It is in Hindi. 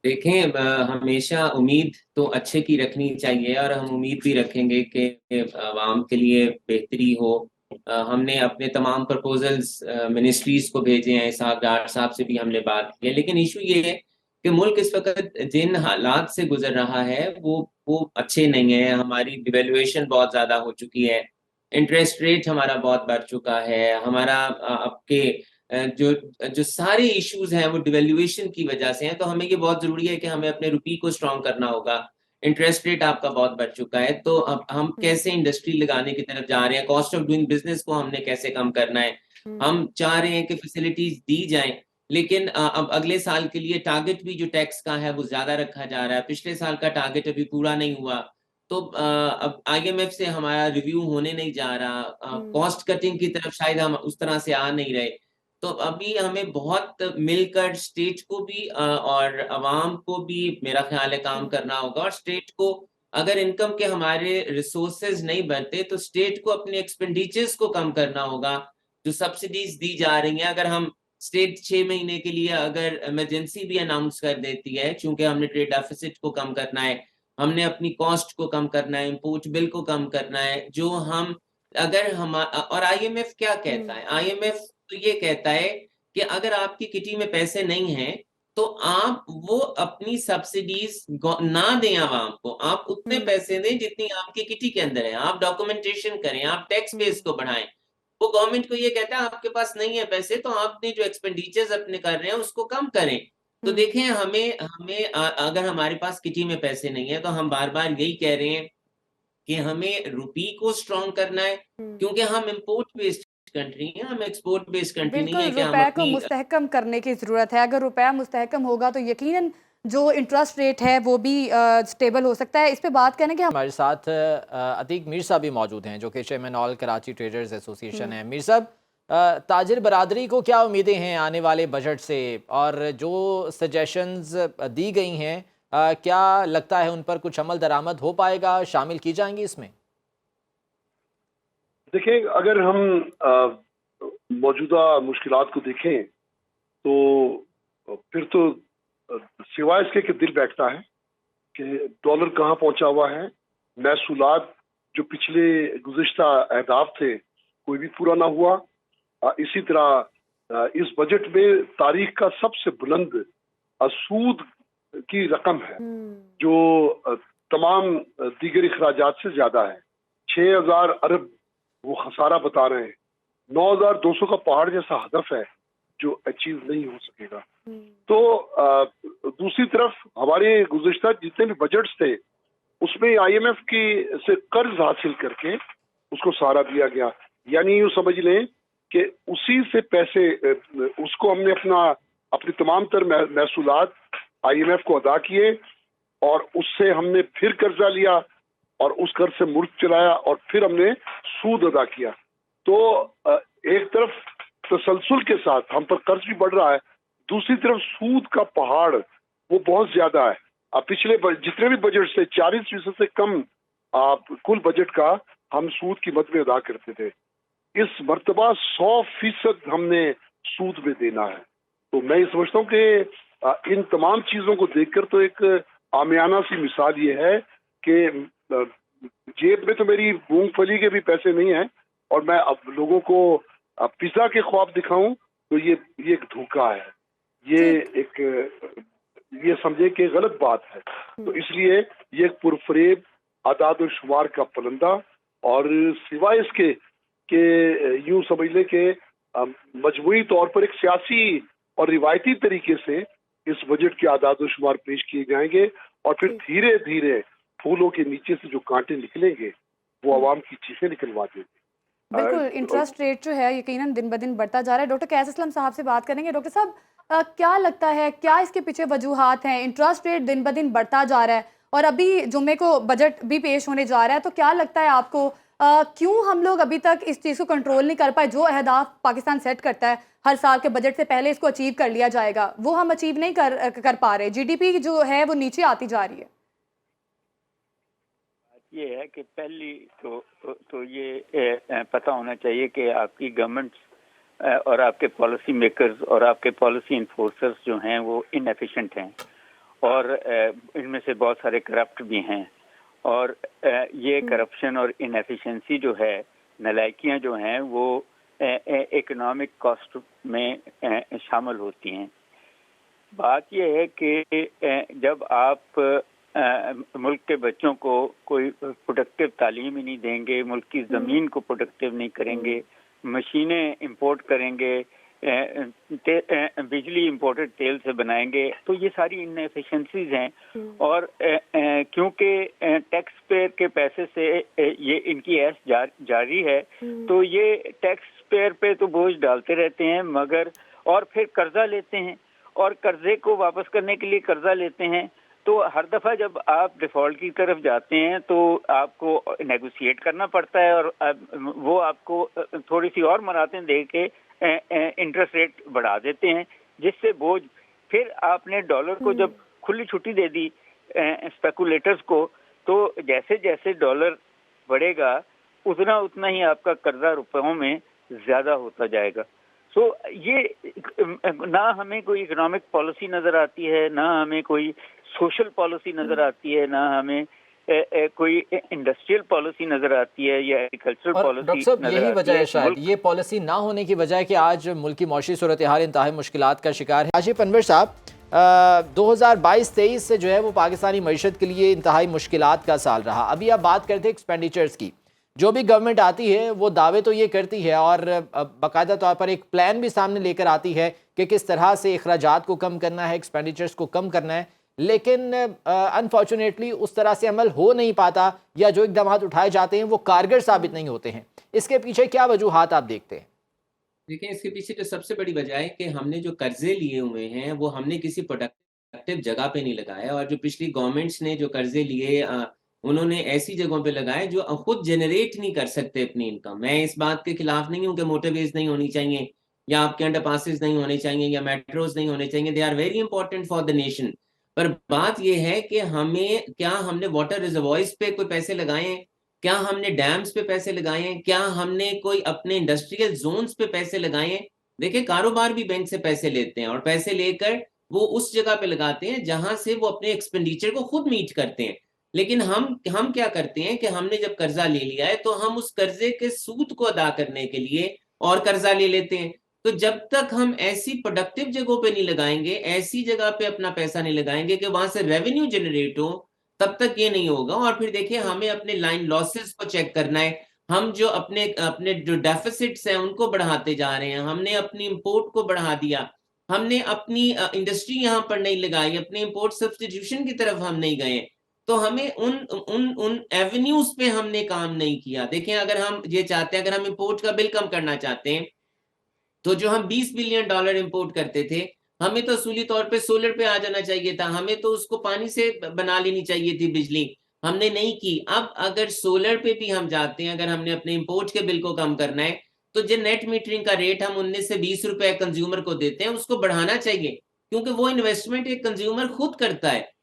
देखें, हमेशा उम्मीद तो अच्छे की रखनी चाहिए और हम उम्मीद भी रखेंगे कि आवाम के लिए बेहतरी हो। हमने अपने तमाम प्रपोजल्स मिनिस्ट्रीज को भेजे हैं, साहब डार साहब से भी हमने बात की है, लेकिन इशू ये है कि मुल्क इस वक्त जिन हालात से गुजर रहा है वो अच्छे नहीं है। हमारी डिवेल्युएशन बहुत ज्यादा हो चुकी है, इंटरेस्ट रेट हमारा बहुत बढ़ चुका है, हमारा आपके जो जो सारे इश्यूज हैं वो डिवेल्युएशन की वजह से हैं। तो हमें ये बहुत जरूरी है कि हमें अपने रुपये को स्ट्रांग करना होगा। इंटरेस्ट रेट आपका बहुत बढ़ चुका है, तो अब हम हम्म। कैसे इंडस्ट्री लगाने की तरफ जा रहे हैं, कॉस्ट ऑफ डूइंग बिजनेस को हमने कैसे कम करना है। हम्म। हम चाह रहे हैं कि फैसिलिटीज दी जाएं, लेकिन अब अगले साल के लिए टारगेट भी जो टैक्स का है वो ज्यादा रखा जा रहा है। पिछले साल का टारगेट अभी पूरा नहीं हुआ, तो अब आईएमएफ से हमारा रिव्यू होने नहीं जा रहा, हम्म। कॉस्ट कटिंग की तरफ शायद हम उस तरह से आ नहीं रहे। तो अभी हमें बहुत मिलकर स्टेट को भी और अवाम को भी मेरा ख्याल है काम हम्म। करना होगा। और स्टेट को अगर इनकम के हमारे रिसोर्सेज नहीं बनते तो स्टेट को अपने एक्सपेंडिचर्स को कम करना होगा। जो सब्सिडीज दी जा रही हैं, अगर हम स्टेट 6 महीने के लिए अगर इमरजेंसी भी अनाउंस कर देती है, चूंकि हमने ट्रेड डेफिसिट को कम करना है, हमने अपनी कॉस्ट को कम करना है, इम्पोर्ट बिल को कम करना है, जो हम अगर हम और आईएमएफ क्या कहता हम्म। है, आईएमएफ तो ये कहता है कि अगर आपकी किटी में पैसे नहीं हैं तो आप वो अपनी सब्सिडीज ना दें आवाम को, आप उतने हम्म। पैसे दें जितनी आपकी किटी के अंदर है, आप डॉक्यूमेंटेशन करें, आप टैक्स बेस हम्म। को बढ़ाएं। वो गवर्नमेंट को ये कहता है आपके पास नहीं है पैसे तो आपने जो एक्सपेंडिचर्स अपने कर रहे हैं उसको कम करें। तो हम्म। देखें, हमें हमें अगर हमारे पास किटी में पैसे नहीं है तो हम बार बार यही कह रहे हैं कि हमें रुपी को स्ट्रांग करना है, हम्म। क्योंकि हम इंपोर्ट बेस्ड कंट्री हैं, हम एक्सपोर्ट बेस्ड कंट्री नहीं बिल्कुल, है कि हम रुपए को अपनी। मुस्तहकम करने की ज़रूरत है। अगर रुपया मुस्तहकम होगा तो यकीनन जो इंटरेस्ट रेट है वो भी स्टेबल हो सकता है। इस पे बात करें कि हम हमारे साथ अतीक मीर साहब भी मौजूद हैं जो कि chairman all Karachi traders association hmm. है। मीर साहब, ताजिर बरादरी को क्या उम्मीदें हैं आने वाले बजट से, और जो सजेशंस दी गई हैं क्या लगता है उन पर कुछ अमल दरामद हो पाएगा, शामिल की जाएंगी इसमें? देखिए, अगर हम मौजूदा मुश्किलात को देखें तो फिर तो सिवाय इसके कि दिल बैठता है कि डॉलर कहाँ पहुंचा हुआ है, महसूलात जो पिछले गुज़िश्ता अहदाफ थे कोई भी पूरा ना हुआ। इसी तरह इस बजट में तारीख का सबसे बुलंद सूद की रकम है हम्म। जो तमाम दीगर अखराजात से ज्यादा है। 6,000 अरब वो खसारा बता रहे हैं। 9,200 का पहाड़ जैसा हदफ है जो अचीव नहीं हो सकेगा। हम्म। तो दूसरी तरफ हमारे गुज़िश्ता जितने भी बजट्स थे उसमें आईएमएफ की से कर्ज हासिल करके उसको सहारा दिया गया। यानी यूँ समझ लें कि उसी से पैसे उसको हमने अपनी तमाम तर महसूलात आईएमएफ को अदा किए और उससे हमने फिर कर्जा लिया और उस कर्ज से मुल्क चलाया और फिर हमने सूद अदा किया। तो एक तरफ तसलसल के साथ हम पर कर्ज भी बढ़ रहा है, दूसरी तरफ सूद का पहाड़ वो बहुत ज्यादा है। अब पिछले जितने भी बजट से 40% से कम कुल बजट का हम सूद की मद में अदा करते थे। इस मर्तबा 100% हमने सूद में देना है। तो मैं ये समझता हूँ कि इन तमाम चीजों को देखकर तो एक आमियाना सी मिसाल ये है कि जेब में तो मेरी मूंगफली के भी पैसे नहीं है और मैं अब लोगों को पिज्जा के ख्वाब दिखाऊं तो ये एक धोखा है, ये ठीक। एक ये समझे कि गलत बात है। तो इसलिए ये एक पुरफरेब आदाद और शुमार का पलंदा। और सिवाय इसके कि यूं समझ लें कि मजमूई तौर पर एक सियासी और रिवायती तरीके से इस बजट के आदाद और शुमार पेश किए जाएंगे और फिर ठीक। धीरे धीरे फूलों के नीचे से जो कांटे निकलेंगे वो हम्म। आवाम की चीखें निकलवा देंगे। बिल्कुल, इंटरेस्ट रेट जो है यकीनन दिन ब दिन बढ़ता जा रहा है। डॉक्टर कैस असलम साहब से बात करेंगे। डॉक्टर साहब, क्या लगता है, क्या इसके पीछे वजूहात हैं? इंटरेस्ट रेट दिन ब दिन बढ़ता जा रहा है और अभी जुम्मे को बजट भी पेश होने जा रहा है, तो क्या लगता है आपको क्यों हम लोग अभी तक इस चीज़ को कंट्रोल नहीं कर पाए? जो अहदाफ पाकिस्तान सेट करता है हर साल के बजट से पहले इसको अचीव कर लिया जाएगा, वो हम अचीव नहीं कर पा रहे। जीडीपी जो है वो नीचे आती जा रही है। ये है कि पहली तो ये पता होना चाहिए कि आपकी गवर्नमेंट और आपके पॉलिसी मेकर्स और आपके पॉलिसी इन्फोर्सर्स जो हैं वो इनएफिशिएंट हैं और इनमें से बहुत सारे करप्ट भी हैं। और ये करप्शन और इनएफिशिएंसी जो है, नालायकियां जो हैं, वो इकोनॉमिक कॉस्ट में शामिल होती हैं। बात यह है कि जब आप मुल्क के बच्चों को कोई प्रोडक्टिव तालीम ही नहीं देंगे, मुल्क की ज़मीन को प्रोडक्टिव नहीं करेंगे, मशीनें इंपोर्ट करेंगे, बिजली इंपोर्टेड तेल से बनाएंगे, तो ये सारी इनएफिशिएंसीज हैं। और क्योंकि टैक्स पेयर के पैसे से ये इनकी ऐश जारी है, तो ये टैक्स पेयर पे तो बोझ डालते रहते हैं, मगर और फिर कर्जा लेते हैं, और कर्जे को वापस करने के लिए कर्जा लेते हैं। तो हर दफ़ा जब आप डिफ़ॉल्ट की तरफ जाते हैं तो आपको नेगोशिएट करना पड़ता है, और वो आपको थोड़ी सी और मराहतें दे के इंटरेस्ट रेट बढ़ा देते हैं, जिससे बोझ फिर आपने डॉलर को जब खुली छुट्टी दे दी स्पेकुलेटर्स को, तो जैसे जैसे डॉलर बढ़ेगा उतना उतना ही आपका कर्जा रुपयों में ज़्यादा होता जाएगा। सो ये ना हमें कोई इकोनॉमिक पॉलिसी नज़र आती है, ना हमें कोई सोशल पॉलिसी नज़र आती है, ना हमें कोई इंडस्ट्रियल पॉलिसी नज़र आती है या एग्रीकल्चरल और पॉलिसी डॉक्टर साहब, नज़र यही आती वजह है है। शायद, ये पॉलिसी ना होने की वजह है कि आज मुल्क की मौशी सूरत हाल इंतहाई मुश्किलात का शिकार है। आशिफ अनवर साहब, 2022-23 से जो है वो पाकिस्तानी मईशत के लिए इंतहाई मुश्किलात का साल रहा। अभी आप बात करते हैं एक्सपेंडिचर्स की। जो भी गवर्नमेंट आती है वो दावे तो ये करती है और बाकायदा तौर पर एक प्लान भी सामने लेकर आती है कि किस तरह से अखराजात को कम करना है, एक्सपेंडिचर्स को कम करना है, लेकिन अनफॉर्चुनेटली उस तरह से अमल हो नहीं पाता, या जो इकदाम उठाए जाते हैं वो कारगर साबित नहीं होते हैं। इसके पीछे क्या वजूहात आप देखते हैं? देखिए, इसके पीछे जो सबसे बड़ी वजह है कि हमने जो कर्जे लिए हुए हैं वो हमने किसी प्रोडक्टिव जगह पे नहीं लगाया, और जो पिछली गवर्नमेंट्स ने जो कर्जे लिए उन्होंने ऐसी जगहों पे लगाए जो खुद जनरेट नहीं कर सकते अपनी इनकम। मैं इस बात के खिलाफ नहीं हूँ कि मोटरवेज नहीं होनी चाहिए, या आपके अंडरपासेस नहीं होने चाहिए, या मेट्रोज नहीं होने चाहिए। They are very important for the nation. पर बात यह है कि हमने वाटर रिजर्वॉयर्स पे कोई पैसे लगाए हैं, क्या हमने डैम्स पे पैसे लगाए हैं, क्या हमने कोई अपने इंडस्ट्रियल जोन्स पे पैसे लगाए हैं? देखिए, कारोबार भी बैंक से पैसे लेते हैं, और पैसे लेकर वो उस जगह पे लगाते हैं जहां से वो अपने एक्सपेंडिचर को खुद मीट करते हैं। लेकिन हम क्या करते हैं कि हमने जब कर्जा ले लिया है तो हम उस कर्जे के सूद को अदा करने के लिए और कर्जा ले लेते हैं। तो जब तक हम ऐसी प्रोडक्टिव जगहों पे नहीं लगाएंगे, ऐसी जगह पे अपना पैसा नहीं लगाएंगे कि वहां से रेवेन्यू जनरेट हो, तब तक ये नहीं होगा। और फिर देखिए, हमें अपने लाइन लॉसेस को चेक करना है। हम जो अपने अपने जो डेफिसिट्स हैं उनको बढ़ाते जा रहे हैं, हमने अपनी इंपोर्ट को बढ़ा दिया, हमने अपनी इंडस्ट्री यहाँ पर नहीं लगाई, अपने इंपोर्ट सब्स्टिट्यूशन की तरफ हम नहीं गए। तो हमें उन उन उन एवेन्यूज पे हमने काम नहीं किया। देखिए, अगर हम ये चाहते हैं, अगर हम इंपोर्ट का बिल कम करना चाहते हैं, तो जो हम $20 बिलियन इंपोर्ट करते थे, हमें तो असूली तौर पे सोलर पे आ जाना चाहिए था, हमें तो उसको पानी से बना लेनी चाहिए थी बिजली, हमने नहीं की। अब अगर सोलर पे भी हम जाते हैं, अगर हमने अपने इंपोर्ट के बिल को कम करना है, तो जो नेट मीटरिंग का रेट हम 19 से 20 रुपए कंज्यूमर को देते हैं, उसको बढ़ाना चाहिए, क्योंकि वो इन्वेस्टमेंट एक कंज्यूमर खुद करता है।